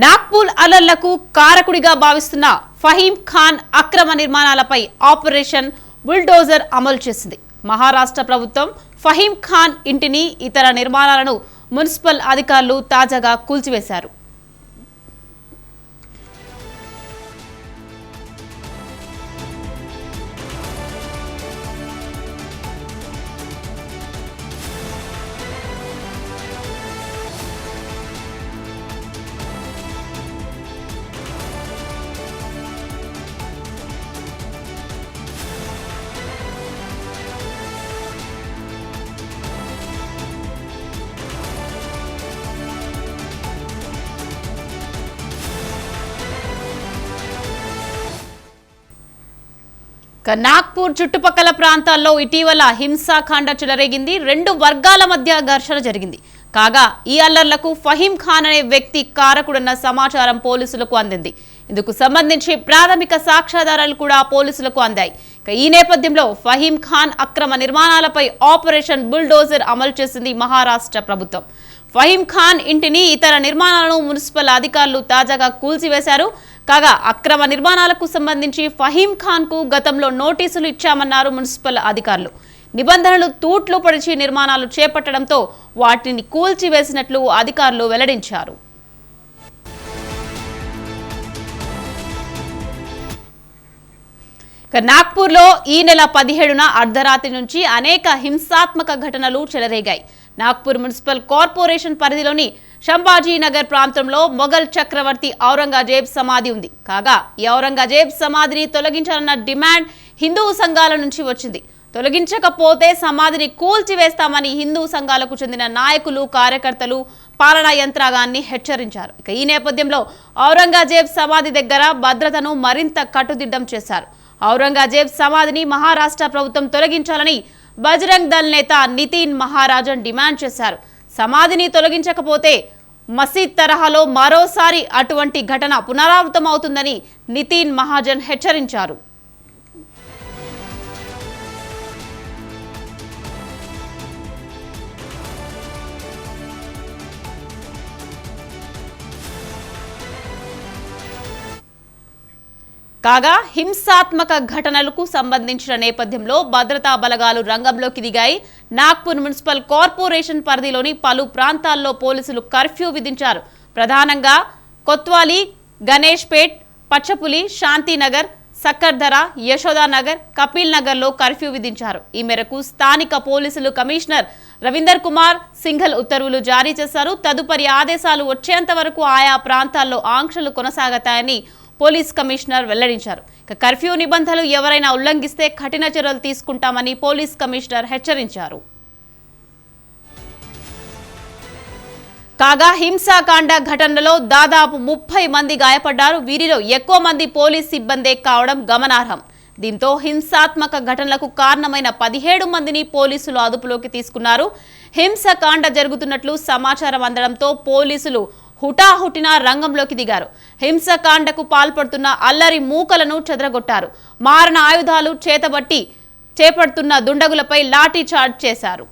నాగ్పూర్ అల్లర్లకు కారకుడిగా భావిస్తున్న ఫహీం ఖాన్ అక్రమ నిర్మాణాలపై ఆపరేషన్ బుల్డోజర్ అమలు చేసింది. మహారాష్ట్ర ప్రభుత్వం ఫహీం ఖాన్ ఇంటిని, ఇతర నిర్మాణాలను మున్సిపల్ అధికారులు తాజాగా కూల్చివేశారు. నాగ్పూర్ చుట్టుపక్కల ప్రాంతాల్లో ఇటీవల హింసాకాండ చెలరేగింది. రెండు వర్గాల మధ్య ఘర్షణ జరిగింది. కాగా ఈ అల్లర్లకు ఫహీం ఖాన్ అనే వ్యక్తి కారకుడన్న సమాచారం పోలీసులకు అందింది. ఇందుకు సంబంధించి ప్రాథమిక సాక్ష్యాధారాలు కూడా పోలీసులకు అందాయి. ఈ నేపథ్యంలో ఫహీం ఖాన్ అక్రమ నిర్మాణాలపై ఆపరేషన్ బుల్డోజర్ అమలు చేసింది మహారాష్ట్ర ప్రభుత్వం. ఫహీం ఖాన్ ఇంటిని, ఇతర నిర్మాణాలను మున్సిపల్ అధికారులు తాజాగా కూల్చివేశారు. కాగా అక్రమ నిర్మాణాలకు సంబంధించి ఫహీం ఖాన్ కు గతంలో నోటీసులు ఇచ్చామన్నారు మున్సిపల్ అధికారులు. నిబంధనలు తూట్లు పడిచి నిర్మాణాలు చేపట్టడంతో వాటిని కూల్చివేసినట్లు అధికారులు వెల్లడించారు. నాగ్పూర్లో ఈ నెల 17న అర్ధరాత్రి నుంచి అనేక హింసాత్మక ఘటనలు చెలరేగాయి. నాగ్పూర్ మున్సిపల్ కార్పొరేషన్ పరిధిలోని సంభాజీనగర్ ప్రాంతంలో మొఘల్ చక్రవర్తి ఔరంగజేబ్ సమాధి ఉంది. కాగా ఈ ఔరంగజేబ్ సమాధిని తొలగించాలన్న డిమాండ్ హిందూ సంఘాల నుంచి వచ్చింది. తొలగించకపోతే సమాధిని కూల్చివేస్తామని హిందూ సంఘాలకు చెందిన నాయకులు, కార్యకర్తలు పాలనా యంత్రాంగాన్ని హెచ్చరించారు. ఈ నేపథ్యంలో ఔరంగజేబ్ సమాధి దగ్గర భద్రతను మరింత కట్టుదిట్టం చేశారు. ఔరంగజేబ్ సమాధిని మహారాష్ట్ర ప్రభుత్వం తొలగించాలని బజరంగ్ దళ్ నేత నితిన్ మహారాజన్ డిమాండ్ చేశారు. సమాధిని తొలగించకపోతే మసీద్ తరహాలో మరోసారి అటువంటి ఘటన పునరావృతమవుతుందని నితిన్ మహాజన్ హెచ్చరించారు. కాగా హింసాత్మక ఘటనలకు సంబంధించిన నేపథ్యంలో భద్రతా బలగాలు రంగంలోకి దిగాయి. నాగ్పూర్ మున్సిపల్ కార్పొరేషన్ పరిధిలోని పలు ప్రాంతాల్లో పోలీసులు కర్ఫ్యూ విధించారు. ప్రధానంగా కొత్వాలీ, గణేష్ పేట్, పచ్చపులి, శాంతినగర్, సక్కర్ధర, యశోదానగర్, కపిల్ నగర్లో కర్ఫ్యూ విధించారు. ఈ మేరకు స్థానిక పోలీసులు కమిషనర్ రవీందర్ కుమార్ సింఘల్ ఉత్తర్వులు జారీ చేశారు. తదుపరి ఆదేశాలు వచ్చేంత వరకు ఆయా ప్రాంతాల్లో ఆంక్షలు కొనసాగుతాయని పోలీస్ కమిషనర్ వెల్లడించారు. కర్ఫ్యూ నిబంధనలు ఎవరైనా ఉల్లంఘిస్తే కఠిన చర్యలు తీసుకుంటామని పోలీస్ కమిషనర్ హెచ్చరించారు. కాగా హింసాకాండ ఘటనలో దాదాపు 30 మంది గాయపడ్డారు. వీరిలో ఎక్కువ మంది పోలీస్ సిబ్బందే కావడం గమనార్హం. దీంతో హింసాత్మక ఘటనలకు కారణమైన 17 మందిని పోలీసులు అదుపులోకి తీసుకున్నారు. హింసాకాండ జరుగుతున్నట్లు సమాచారం అందడంతో పోలీసులు హుటాహుటిన రంగంలోకి దిగారు. హింసాకాండకు పాల్పడుతున్న అల్లరి మూకలను చెదరగొట్టారు. మారణ ఆయుధాలు చేతబట్టి చేపడుతున్న దుండగులపై లాఠీ చార్జ్ చేశారు.